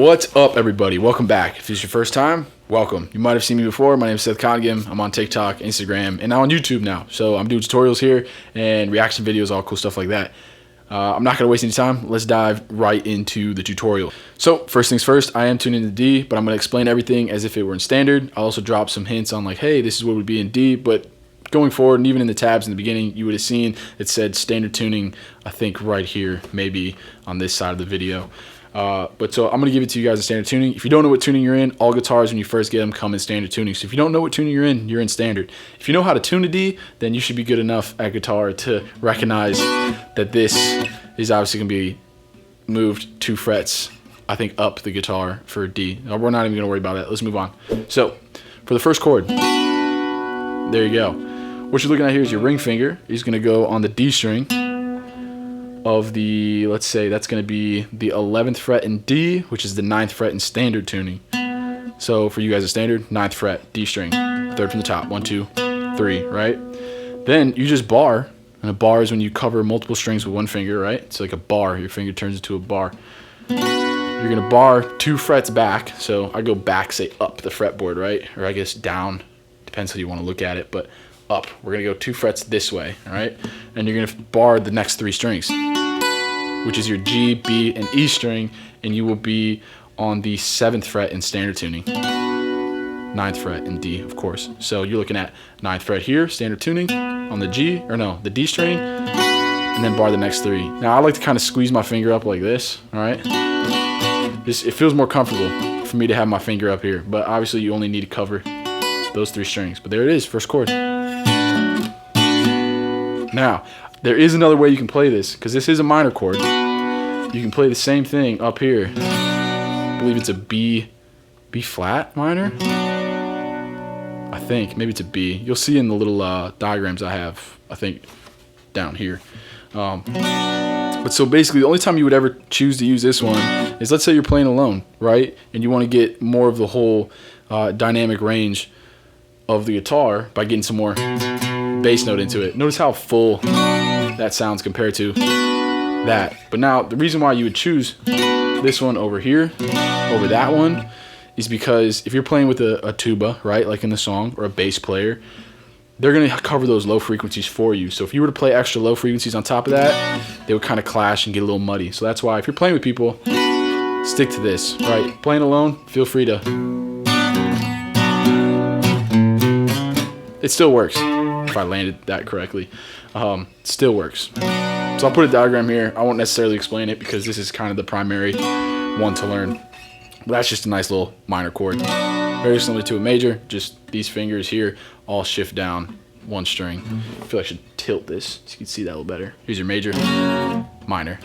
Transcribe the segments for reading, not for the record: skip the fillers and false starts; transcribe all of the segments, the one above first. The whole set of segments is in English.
What's up, everybody? Welcome back. If this is your first time, welcome. You might have seen me before. My name is Seth Cottengim. I'm on TikTok, Instagram, and now on YouTube now. So I'm doing tutorials here and reaction videos, all cool stuff like that. I'm not going to waste any time. Let's dive right into the tutorial. So first things first, I am tuning to D, but I'm going to explain everything as if it were in standard. I'll also drop some hints on like, hey, this is what would be in D, but going forward, and even in the tabs in the beginning, you would have seen it said standard tuning, I think right here, maybe on this side of the video. But so I'm going to give it to you guys in standard tuning. If you don't know what tuning you're in, all guitars when you first get them come in standard tuning. So if you don't know what tuning you're in standard. If you know how to tune a D, then you should be good enough at guitar to recognize that this is obviously going to be moved 2 frets, I think, up the guitar for D. We're not even going to worry about that. Let's move on. So for the first chord, there you go. What you're looking at here is your ring finger is going to go on the D string of the, let's say that's going to be the 11th fret in D, which is the 9th fret in standard tuning. So for you guys, a standard 9th fret, D string, 3rd from the top, 1, 2, 3, right? Then you just bar, and a bar is when you cover multiple strings with one finger, right? It's like a bar. Your finger turns into a bar. You're going to bar 2 frets back. So I go back, say up the fretboard, right? Or I guess down, depends how you want to look at it, but up. We're going to go 2 frets this way, all right? And you're going to bar the next 3 strings, which is your G, B, and E string, and you will be on the 7th fret in standard tuning. 9th fret in D, of course. So you're looking at 9th fret here, standard tuning, on the G, or no, the D string, and then bar the next 3. Now, I like to kind of squeeze my finger up like this, all right? It feels more comfortable for me to have my finger up here, but obviously you only need to cover those 3 strings. But there it is, first chord. Now, there is another way you can play this, because this is a minor chord. You can play the same thing up here. I believe it's a B flat minor? I think. Maybe it's a B. You'll see in the little diagrams I have, I think, down here. But so basically, the only time you would ever choose to use this one is, let's say you're playing alone, right? And you want to get more of the whole dynamic range of the guitar by getting some more bass note into it. Notice how full that sounds compared to that. But now the reason why you would choose this one over here over that one is because if you're playing with a tuba, right, like in the song, or a bass player, they're going to cover those low frequencies for you. So if you were to play extra low frequencies on top of that, they would kind of clash and get a little muddy. So that's why if you're playing with people, stick to this, right? Playing alone, feel free to. It still works. If I landed that correctly, it still works. So I'll put a diagram here. I won't necessarily explain it because this is kind of the primary one to learn. But that's just a nice little minor chord. Very similar to a major, just these fingers here all shift down 1 string. I feel like I should tilt this so you can see that a little better. Here's your major, minor.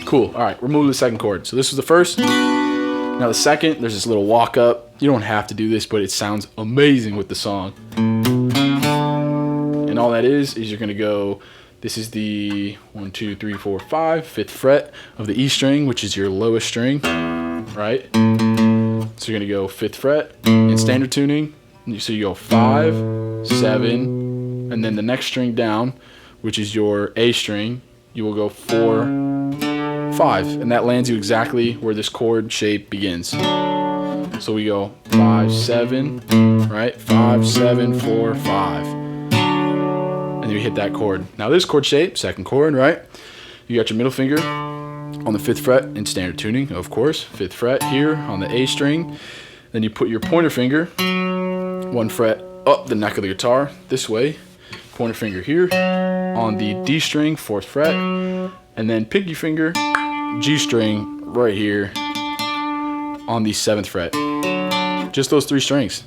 Cool. All right, we're moving to the second chord. So this was the first. Now the second, there's this little walk up. You don't have to do this, but it sounds amazing with the song. And all that is you're going to go, this is the 1, 2, 3, 4, 5, 5th fret of the E string, which is your lowest string, right? So you're going to go 5th fret in standard tuning. So you go 5, 7, and then the next string down, which is your A string, you will go 4, 5. And that lands you exactly where this chord shape begins. So we go 5, 7, right? 5, 7, 4, 5. And you hit that chord. Now this chord shape, second chord, right? You got your middle finger on the 5th fret in standard tuning, of course. 5th fret here on the A string. Then you put your pointer finger 1 fret up the neck of the guitar this way. Pointer finger here on the D string, 4th fret. And then pinky finger, G string right here on the 7th fret. Just those 3 strings.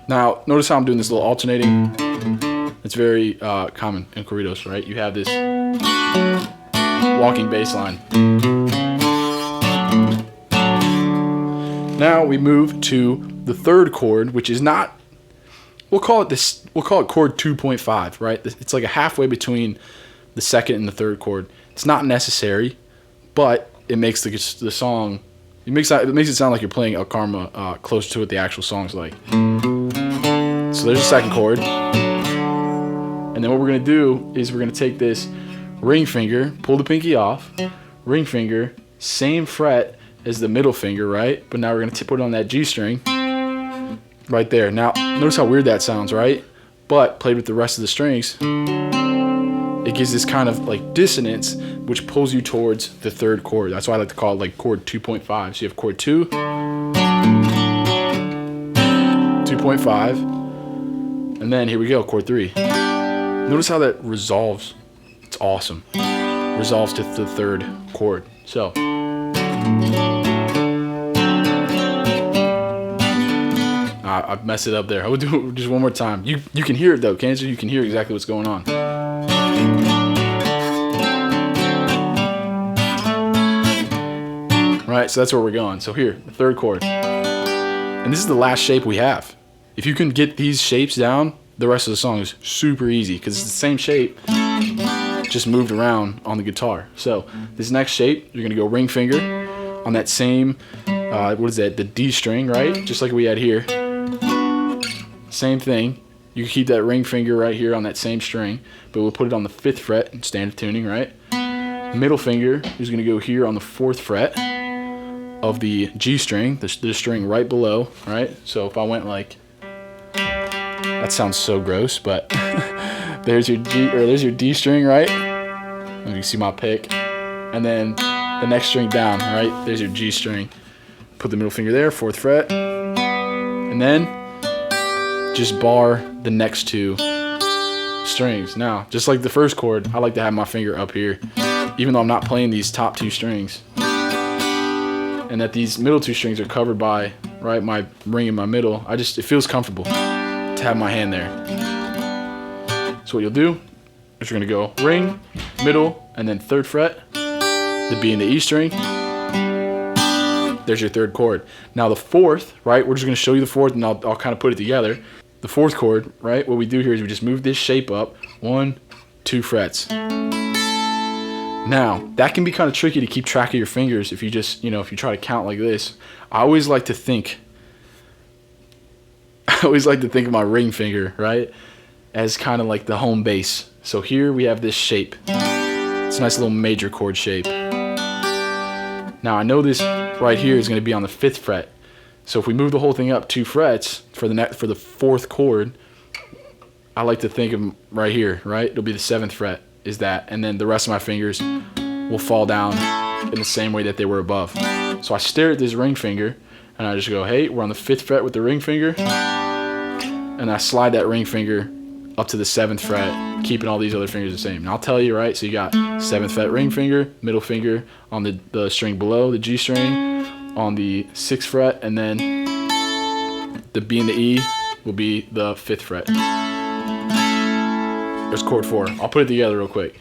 Now, notice how I'm doing this little alternating. It's very common in corridos, right? You have this walking bass line. Now we move to the third chord, which is not, we'll call it chord 2.5, right? It's like a halfway between the second and the third chord. It's not necessary, but it makes the song, it makes it sound like you're playing El Karma closer to what the actual song's like. So there's a second chord. And then what we're going to do is we're going to take this, ring finger, pull the pinky off, ring finger, same fret as the middle finger, right? But now we're gonna put it on that G string right there. Now, notice how weird that sounds, right? But played with the rest of the strings, it gives this kind of like dissonance, which pulls you towards the third chord. That's why I like to call it like chord 2.5. So you have chord 2, 2.5, and then here we go, chord 3. Notice how that resolves. It's awesome. Resolves to the third chord. So I messed it up there. I will do it just one more time. You can hear it though, can't you? You can hear exactly what's going on. Right, so that's where we're going. So here, the third chord. And this is the last shape we have. If you can get these shapes down, the rest of the song is super easy because it's the same shape, just moved around on the guitar. So this next shape, you're gonna go ring finger on that same, what is that, the D string, right? Just like we had here. Same thing. You keep that ring finger right here on that same string, but we'll put it on the 5th fret in standard tuning, right? Middle finger is gonna go here on the 4th fret of the G string, the string right below, right? So if I went like, that sounds so gross, but there's your D string, right? You can see my pick, and then the next string down, right? There's your G string. Put the middle finger there, 4th fret, and then just bar the next 2 strings. Now, just like the first chord, I like to have my finger up here, even though I'm not playing these top 2 strings. And that these middle 2 strings are covered by, right, my ring in my middle. It feels comfortable to have my hand there. So what you'll do is you're gonna go ring, middle, and then 3rd fret, the B and the E string. There's your 3rd chord. Now the 4th, right, we're just gonna show you the 4th and I'll kind of put it together. The 4th chord, right, what we do here is we just move this shape up 1, 2 frets. Now, that can be kind of tricky to keep track of your fingers if you just, if you try to count like this. I always like to think of my ring finger, right, as kind of like the home base. So here we have this shape. It's a nice little major chord shape. Now, I know this right here is going to be on the 5th fret. So if we move the whole thing up 2 frets for the 4th chord, I like to think of right here, right? It'll be the 7th fret. Is that, and then the rest of my fingers will fall down in the same way that they were above. So I stare at this ring finger and I just go, hey, we're on the 5th fret with the ring finger, and I slide that ring finger up to the 7th fret, keeping all these other fingers the same. And I'll tell you, right, so you got 7th fret ring finger, middle finger on the string below, the G string on the 6th fret, and then the B and the E will be the 5th fret. There's chord 4. I'll put it together real quick.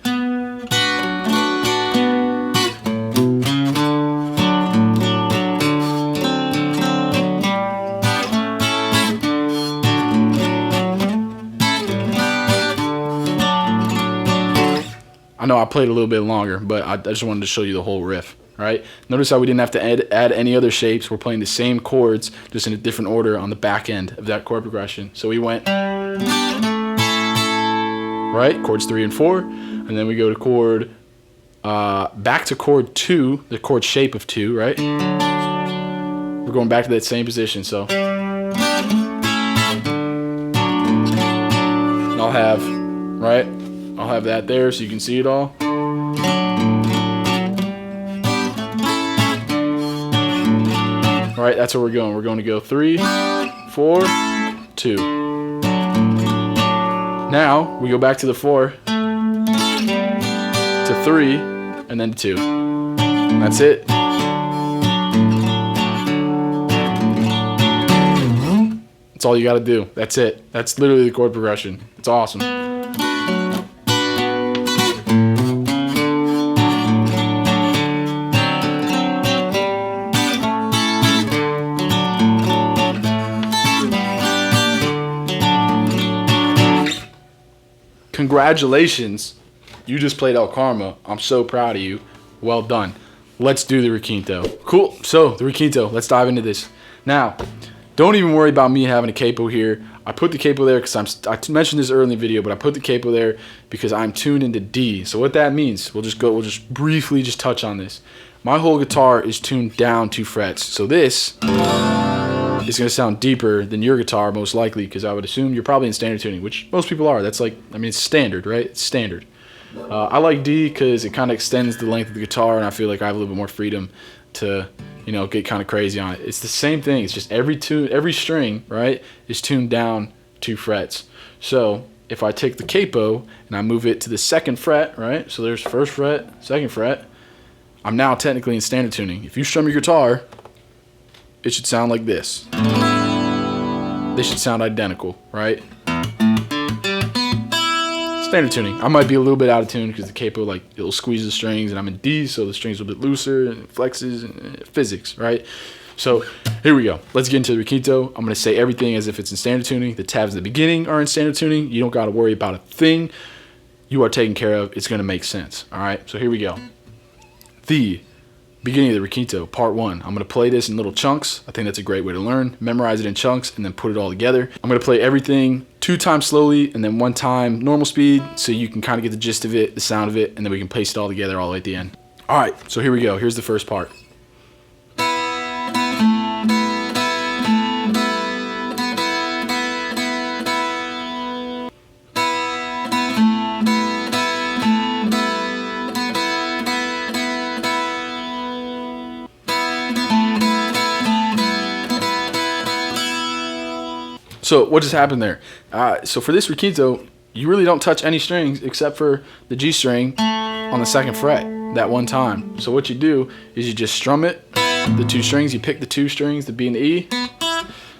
I know I played a little bit longer, but I just wanted to show you the whole riff, right? Notice how we didn't have to add any other shapes. We're playing the same chords, just in a different order on the back end of that chord progression. So we went, right, chords 3 and 4, and then we go to chord, back to chord 2, the chord shape of 2, right? We're going back to that same position, so. And I'll have, right, I'll have that there so you can see it all. All right, that's where we're going. We're going to go 3, 4, 2. Now, we go back to the 4, to 3, and then to 2. And that's it. That's all you gotta do. That's it. That's literally the chord progression. It's awesome. Congratulations, you just played El Karma. I'm so proud of you. Well done. Let's do the Requinto. Cool. So the Requinto, let's dive into this. Now, Don't even worry about me having a capo here. I put the capo there because I mentioned this early in the video, but I put the capo there because I'm tuned into D. So what that means, we'll just briefly touch on this. My whole guitar is tuned down 2 frets. So this is going to sound deeper than your guitar most likely, because I would assume you're probably in standard tuning, which most people are. That's like, I mean, it's standard, right? It's standard. I like D because it kind of extends the length of the guitar, and I feel like I have a little bit more freedom to, you know, get kind of crazy on it. It's the same thing. It's just every string, right, is tuned down 2 frets. So if I take the capo and I move it to the 2nd fret, right, so there's 1st fret, 2nd fret, I'm now technically in standard tuning. If you strum your guitar, it should sound like this. They should sound identical, right? Standard tuning. I might be a little bit out of tune because the capo, like, it'll squeeze the strings, and I'm in D, so the strings are a bit looser, and it flexes, and physics, right? So here we go. Let's get into the Requinto. I'm going to say everything as if it's in standard tuning. The tabs at the beginning are in standard tuning. You don't got to worry about a thing. You are taken care of. It's going to make sense, all right? So here we go. The beginning of the Requinto, part 1. I'm going to play this in little chunks. I think that's a great way to learn. Memorize it in chunks and then put it all together. I'm going to play everything 2 times slowly and then 1 time normal speed, so you can kind of get the gist of it, the sound of it, and then we can paste it all together all the way at the end. All right, so here we go. Here's the first part. So what just happened there? So for this Requinto, you really don't touch any strings except for the G string on the 2nd fret that 1 time. So what you do is you just strum it, the 2 strings, you pick the 2 strings, the B and the E,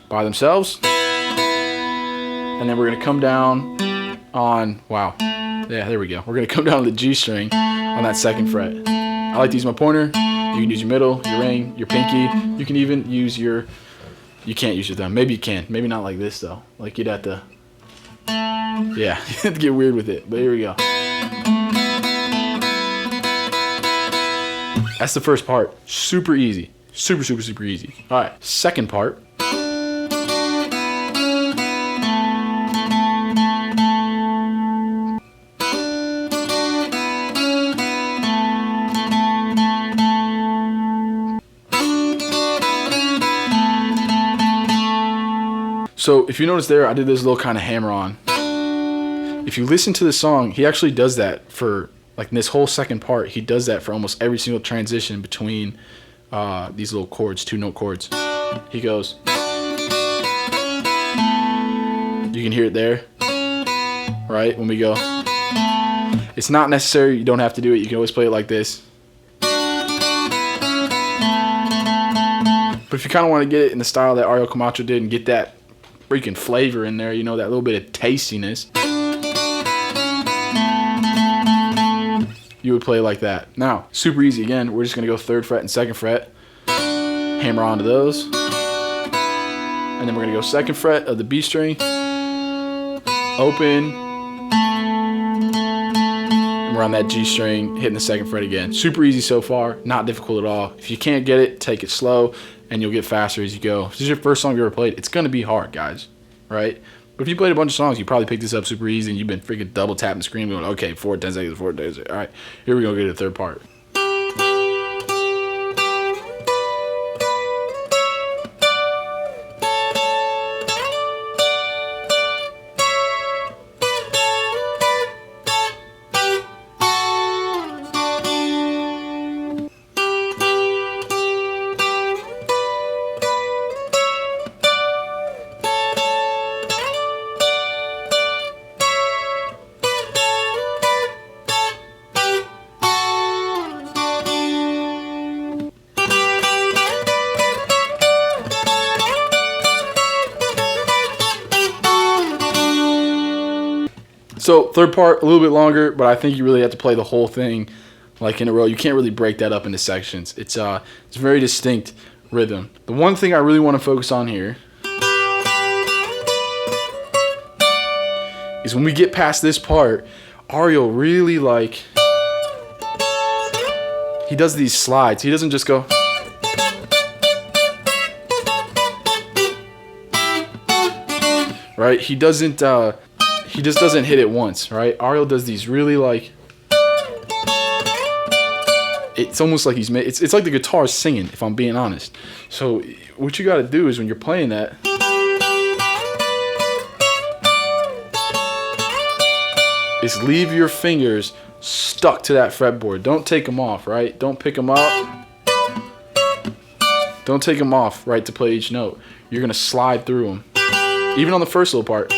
by themselves. And then we're going to come down on, wow, yeah, there we go. We're going to come down to the G string on that 2nd fret. I like to use my pointer. You can use your middle, your ring, your pinky. You can even use your... You can't use your thumb. Maybe you can. Maybe not like this, though. Like, you'd have to... Yeah, you have to get weird with it. But here we go. That's the first part. Super easy. Super, super, super easy. All right. Second part. So if you notice there, I did this little kind of hammer on. If you listen to the song, he actually does that for, like, in this whole second part, he does that for almost every single transition between these little chords, 2-note chords. He goes. You can hear it there, right? When we go. It's not necessary. You don't have to do it. You can always play it like this. But if you kind of want to get it in the style that Ariel Camacho did and get that freaking flavor in there, you know, that little bit of tastiness, you would play like that. Now, super easy again. We're just going to go 3rd fret and 2nd fret, hammer onto those, and then we're going to go 2nd fret of the B string, open, and we're on that G string, hitting the 2nd fret again. Super easy so far, not difficult at all. If you can't get it, take it slow, and you'll get faster as you go. If this is your first song you ever played, it's going to be hard, guys, right? But if you played a bunch of songs, you probably picked this up super easy, and you've been freaking double tapping the screen going, okay, 4 10 seconds, 4 10 seconds. All right, here we go, get to the third part. So third part, a little bit longer, but I think you really have to play the whole thing like in a row. You can't really break that up into sections. It's a very distinct rhythm. The one thing I really want to focus on here is when we get past this part, Ariel really, like, he does these slides. He doesn't just go. right? He just doesn't hit it once, right? Ariel does these really like, it's almost like it's like the guitar is singing, if I'm being honest. So what you got to do is when you're playing that, is leave your fingers stuck to that fretboard. Don't take them off, right? Don't pick them up. Don't take them off, right, to play each note. You're going to slide through them. Even on the first little part.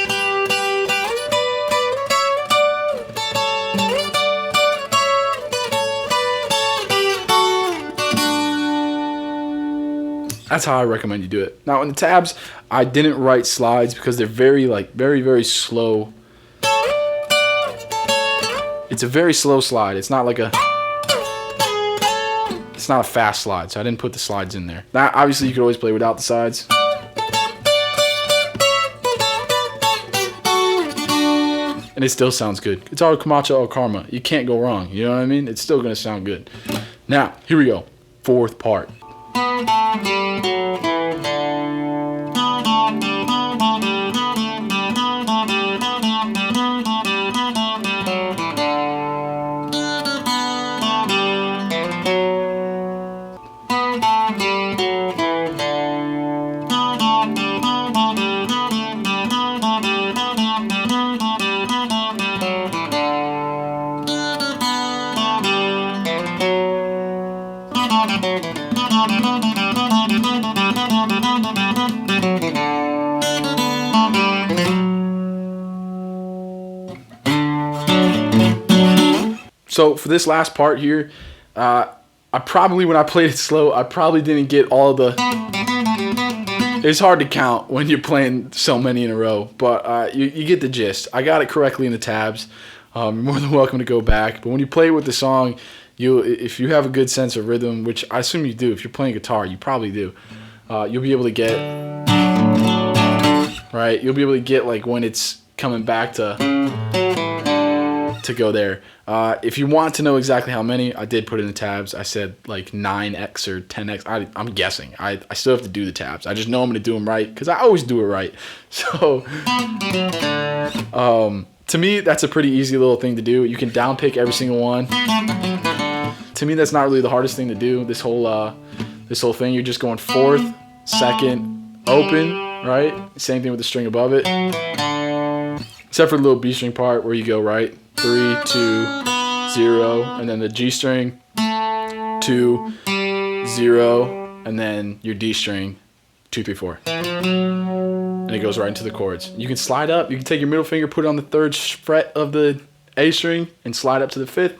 That's how I recommend you do it. Now in the tabs, I didn't write slides because they're very slow. It's a very slow slide. It's not a fast slide, so I didn't put the slides in there. Now obviously you could always play without the sides. And it still sounds good. It's Ariel Camacho or Karma. You can't go wrong. You know what I mean? It's still gonna sound good. Now, here we go. Fourth part. So for this last part here, when I played it slow, I probably didn't get all the... It's hard to count when you're playing so many in a row, but you get the gist. I got it correctly in the tabs. You're more than welcome to go back. But when you play with the song, if you have a good sense of rhythm, which I assume you do, if you're playing guitar, you probably do, you'll be able to get... Right? You'll be able to get like when it's coming back to go there. If you want to know exactly how many, I did put in the tabs. I said like 9x or 10x. I'm guessing. I still have to do the tabs. I just know I'm going to do them right because I always do it right. So to me, that's a pretty easy little thing to do. You can downpick every single one. To me, that's not really the hardest thing to do. This whole thing, you're just going fourth, second, open, right? Same thing with the string above it. Except for the little B string part where you go right 3, 2, 0, and then the G string 2, 0, and then your D string 2, 3, 4, and it goes right into the chords. You can slide up. You can take your middle finger, put it on the 3rd fret of the A string, and slide up to the 5th.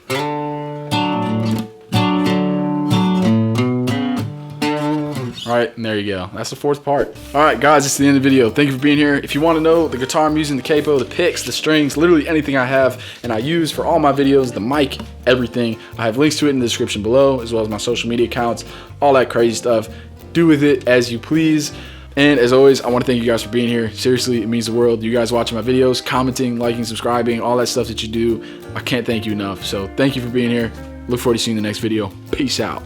Alright, and there you go. That's the 4th part. Alright guys, it's the end of the video. Thank you for being here. If you want to know the guitar I'm using, the capo, the picks, the strings, literally anything I have and I use for all my videos, the mic, everything, I have links to it in the description below, as well as my social media accounts, all that crazy stuff. Do with it as you please. And as always, I want to thank you guys for being here. Seriously, it means the world. You guys watching my videos, commenting, liking, subscribing, all that stuff that you do. I can't thank you enough. So thank you for being here. Look forward to seeing you in the next video. Peace out.